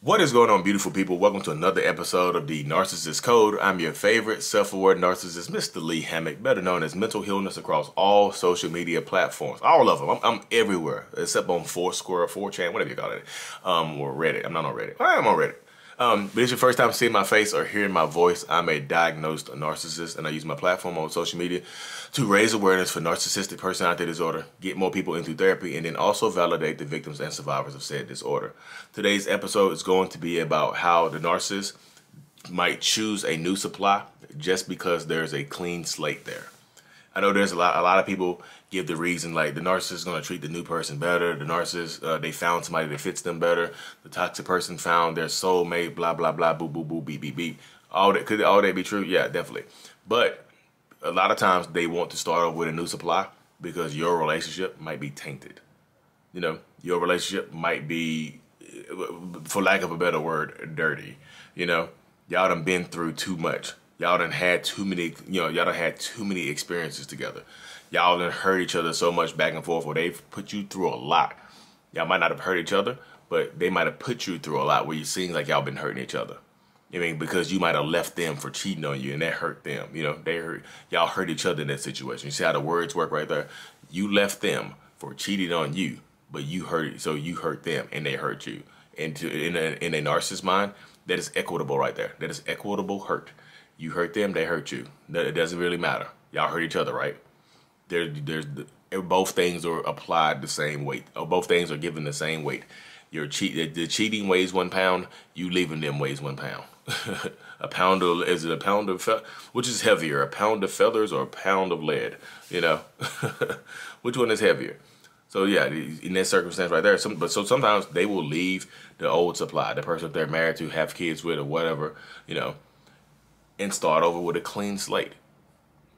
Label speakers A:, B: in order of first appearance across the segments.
A: What is going on, beautiful people? Welcome to another episode of the Narcissist Code. I'm your favorite self-aware narcissist, Mr. Lee Hammock, better known as Mental Healness, across all social media platforms. All of them. I'm everywhere, except on Foursquare, 4chan, whatever you call it, or Reddit. I'm not on Reddit. I am on Reddit. But it's your first time seeing my face or hearing my voice. I'm a diagnosed narcissist, and I use my platform on social media to raise awareness for narcissistic personality disorder, get more people into therapy, and then also validate the victims and survivors of said disorder. Today's episode is going to be about how the narcissist might choose a new supply just because there's a clean slate there. I know there's a lot of people give the reason like the narcissist is going to treat the new person better. The narcissist, they found somebody that fits them better. The toxic person found their soulmate, blah, blah, blah, boo, boo, boo, beep, beep, beep. Could all that be true? Yeah, definitely. But a lot of times they want to start off with a new supply because your relationship might be tainted. You know, your relationship might be, for lack of a better word, dirty. You know, y'all done been through too much. Y'all done had too many, y'all done had too many experiences together. Y'all done hurt each other so much back and forth where they've put you through a lot. Y'all might not have hurt each other, but they might have put you through a lot where you seem like y'all been hurting each other. I mean, because you might have left them for cheating on you and that hurt them. You know, y'all hurt each other in that situation. You see how the words work right there? You left them for cheating on you, but you hurt them and they hurt you. And in a narcissist's mind, that is equitable right there. That is equitable hurt. You hurt them, they hurt you. It doesn't really matter. Y'all hurt each other, right? Both things are applied the same weight. Or both things are given the same weight. The cheating weighs 1 pound. You leaving them weighs 1 pound. Is it a pound of which is heavier, a pound of feathers or a pound of lead? You know, which one is heavier? So yeah, in that circumstance right there. So sometimes they will leave the old supply, the person they're married to, have kids with, or whatever. You know. And start over with a clean slate.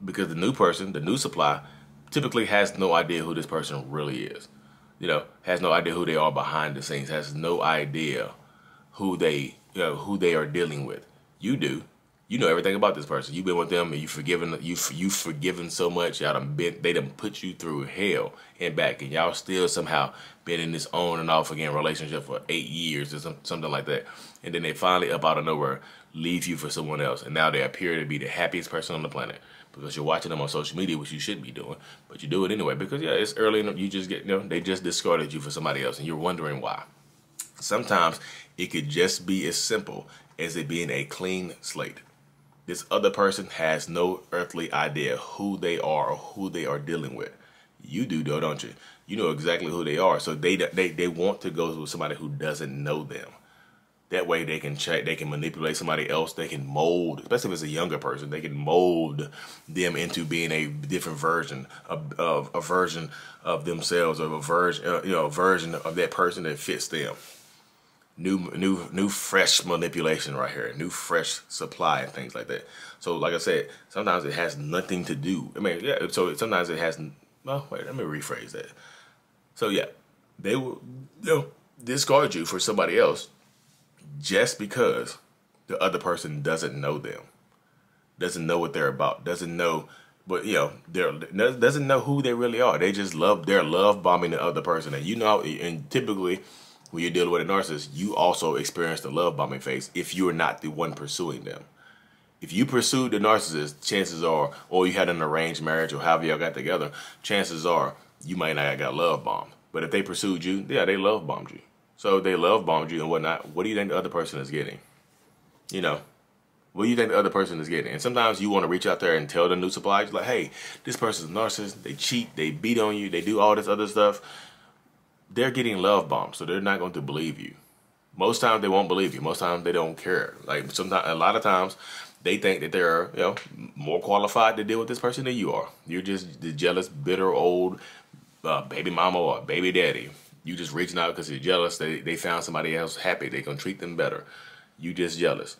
A: Because the new person, the new supply, typically has no idea who this person really is. You know, has no idea who they are behind the scenes, has no idea who they are dealing with. You do. You know everything about this person. You've been with them and you've forgiven so much. They done put you through hell and back, and y'all still somehow been in this on and off again relationship for 8 years or something like that. And then they finally, up out of nowhere, leave you for someone else. And now they appear to be the happiest person on the planet because you're watching them on social media, which you shouldn't be doing, but you do it anyway because yeah, it's early and you just get, they just discarded you for somebody else and you're wondering why. Sometimes it could just be as simple as it being a clean slate. This other person has no earthly idea who they are or who they are dealing with. You do though, don't you? You know exactly who they are. So they want to go with somebody who doesn't know them. That way they can check, they can manipulate somebody else, they can mold, especially if it's a younger person, they can mold them into being a different version of themselves, or a version of that person that fits them. New fresh manipulation right here, new fresh supply and things like that. So like I said, sometimes it has nothing to do. I mean, yeah, so sometimes it has, well, wait, let me rephrase that. So yeah, they will discard you for somebody else just because the other person doesn't know them, doesn't know what they're about, doesn't know, but doesn't know who they really are. They just they're love bombing the other person. And and typically when you're dealing with a narcissist, you also experience the love bombing phase if you're not the one pursuing them. If you pursued the narcissist, chances are, or you had an arranged marriage or however y'all got together, chances are you might not have got love bombed. But if they pursued you, yeah, they love bombed you. So they love bombed you and whatnot. What do you think the other person is getting? You know, what do you think the other person is getting? And sometimes you want to reach out there and tell the new suppliers, like, hey, this person's a narcissist. They cheat. They beat on you. They do all this other stuff. They're getting love bombed, so they're not going to believe you. Most times they won't believe you. Most times they don't care. Like a lot of times they think that they're more qualified to deal with this person than you are. You're just the jealous, bitter old baby mama or baby daddy. You just reaching out because you're jealous. They found somebody else happy. They can treat them better. You just jealous.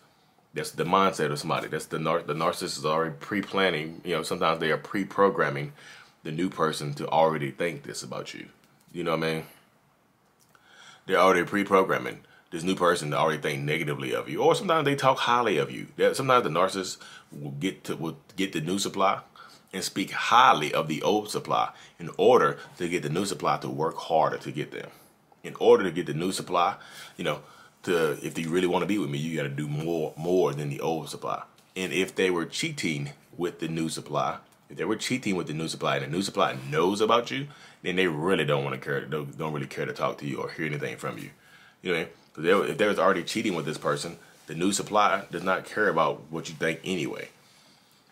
A: That's the mindset of somebody. That's the narcissist is already pre-planning. Sometimes they are pre-programming the new person to already think this about you. You know what I mean? They're already pre-programming this new person to already think negatively of you. Or sometimes they talk highly of you. Sometimes the narcissist will get the new supply and speak highly of the old supply in order to get the new supply to work harder to get them. In order to get the new supply, if you really want to be with me, you got to do more than the old supply. And if they were cheating with the new supply, if they were cheating with the new supply and the new supply knows about you, then they really don't want to care. Don't really care to talk to you or hear anything from you. You know what I mean? If they was already cheating with this person, the new supply does not care about what you think anyway.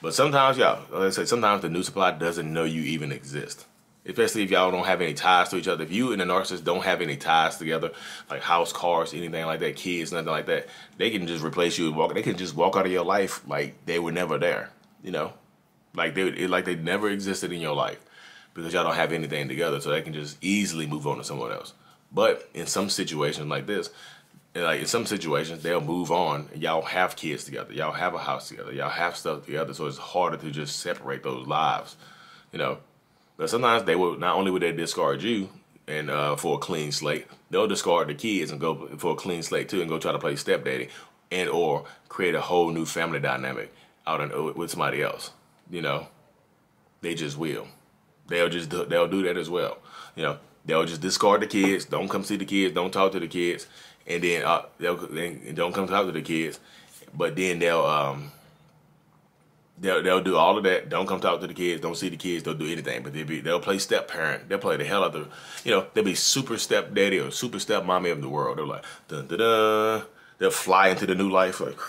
A: But sometimes, y'all, like I said, sometimes the new supply doesn't know you even exist. Especially if y'all don't have any ties to each other. If you and the narcissist don't have any ties together, like house, cars, anything like that, kids, nothing like that, they can just replace you and walk. They can just walk out of your life like they were never there. You know, like they never existed in your life because y'all don't have anything together. So they can just easily move on to someone else. But in some situations like this, like in some situations, they'll move on. And y'all have kids together. Y'all have a house together. Y'all have stuff together. So it's harder to just separate those lives. You know. But sometimes they will, not only would they discard you and for a clean slate, they'll discard the kids and go for a clean slate too and go try to play stepdaddy and or create a whole new family dynamic out with somebody else. You know, they just will. They'll do that as well. You know, they'll just discard the kids, don't come see the kids, don't talk to the kids, and then they don't come talk to the kids, but then They'll do all of that. Don't come talk to the kids. Don't see the kids. Don't do anything. But they'll play step parent. They'll play the hell out of, they'll be super step daddy or super step mommy of the world. They're like, dun dun dun. They'll fly into the new life like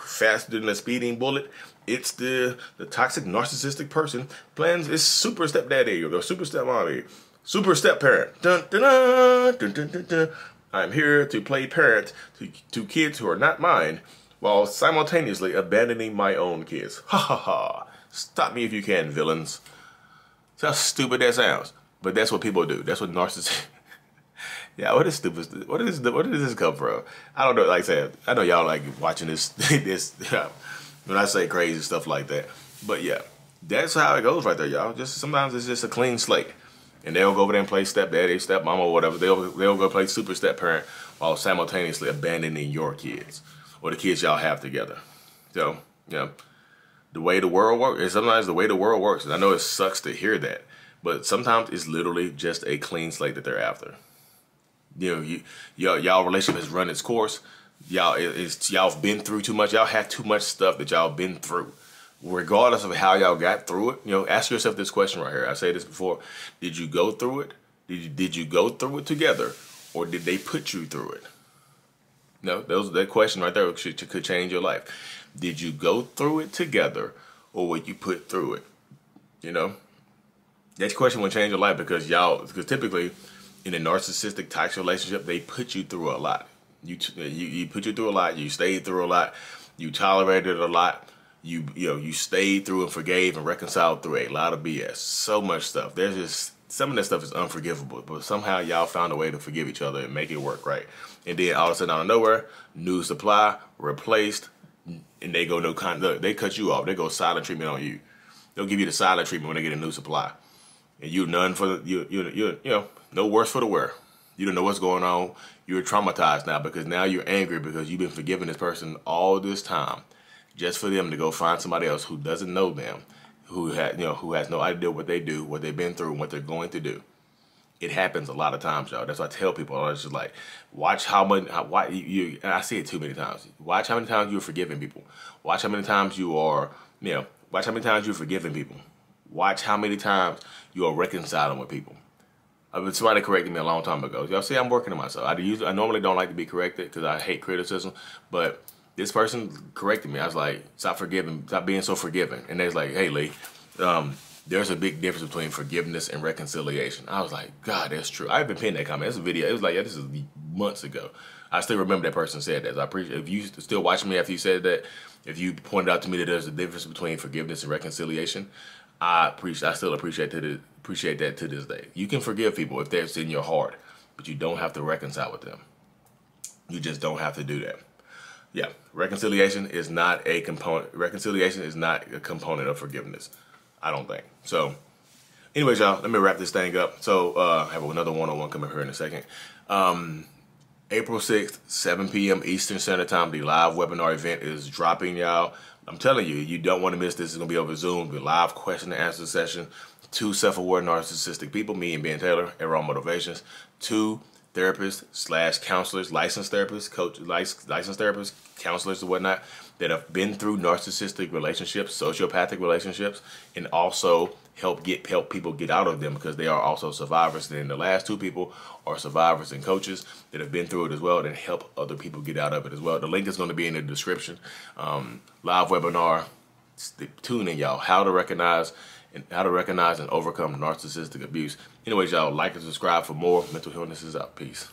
A: faster than a speeding bullet. It's the toxic narcissistic person plans is super step daddy or super step mommy, super step parent. Dun dun dun dun dun dun dun. I'm here to play parent to kids who are not mine, while simultaneously abandoning my own kids. Ha ha ha. Stop me if you can, villains. That's how stupid that sounds. But that's what people do. That's what narcissists... Yeah, what is stupid? Where does this come from? I don't know. Like I said, I know y'all like watching this, when I say crazy stuff like that. But yeah, that's how it goes right there, y'all. Just sometimes it's just a clean slate. And they'll go over there and play stepdaddy, stepmama, or whatever. They'll go play super step parent while simultaneously abandoning your kids. Or the kids y'all have together. So, the way the world works, and sometimes the way the world works, and I know it sucks to hear that, but sometimes it's literally just a clean slate that they're after. Y'all relationship has run its course. Y'all been through too much. Y'all had too much stuff that y'all been through. Regardless of how y'all got through it, ask yourself this question right here. I said this before. Did you go through it? Did you go through it together? Or did they put you through it? No, that question right there could change your life. Did you go through it together, or were you put through it? That question will change your life because typically in a narcissistic toxic relationship, they put you through a lot. You put you through a lot. You stayed through a lot. You tolerated a lot. You stayed through and forgave and reconciled through a lot of BS. So much stuff. There's just some of that stuff is unforgivable, but somehow y'all found a way to forgive each other and make it work right. And then all of a sudden out of nowhere, new supply, replaced, and they go they cut you off. They go silent treatment on you. They'll give you the silent treatment when they get a new supply. And you none for no worse for the wear. You don't know what's going on. You're traumatized now because now you're angry because you've been forgiving this person all this time just for them to go find somebody else who doesn't know them, who has no idea what they do, what they've been through, and what they're going to do. It happens a lot of times, y'all. That's why I tell people. It's just like, watch how much. And I see it too many times. Watch how many times you're forgiving people. Watch how many times you are. Watch how many times you're forgiving people. Watch how many times you are reconciling with people. Somebody corrected me a long time ago. Y'all see, I'm working on myself. I normally don't like to be corrected because I hate criticism, but this person corrected me. I was like, stop being so forgiving. And they was like, hey, Lee, there's a big difference between forgiveness and reconciliation. I was like, God, that's true. I've been pinning that comment. It's a video. It was like, this is months ago. I still remember that person said that. I appreciate if you still watching me after you said that. If you pointed out to me that there's a difference between forgiveness and reconciliation, I still appreciate that to this day. You can forgive people if that's in your heart, but you don't have to reconcile with them. You just don't have to do that. Yeah, reconciliation is not a component. Reconciliation is not a component of forgiveness, I don't think. So, anyways, y'all, let me wrap this thing up. So, I have another one-on-one coming here in a second. April 6th, 7 p.m. Eastern Standard Time, the live webinar event is dropping, y'all. I'm telling you, you don't want to miss this. It's going to be over Zoom, the live question and answer session. 2 self-aware narcissistic people, me and Ben Taylor, at Raw Motivations. 2 therapists slash counselors, licensed therapists, licensed therapists, counselors and whatnot that have been through narcissistic relationships, sociopathic relationships, and also help people get out of them, because they are also survivors. And then the last two people are survivors and coaches that have been through it as well, and help other people get out of it as well. The link is going to be in the description. Live webinar. Tune in, y'all. How to recognize and overcome narcissistic abuse. Anyways, y'all, like and subscribe for more. Mental Healness is out. Peace.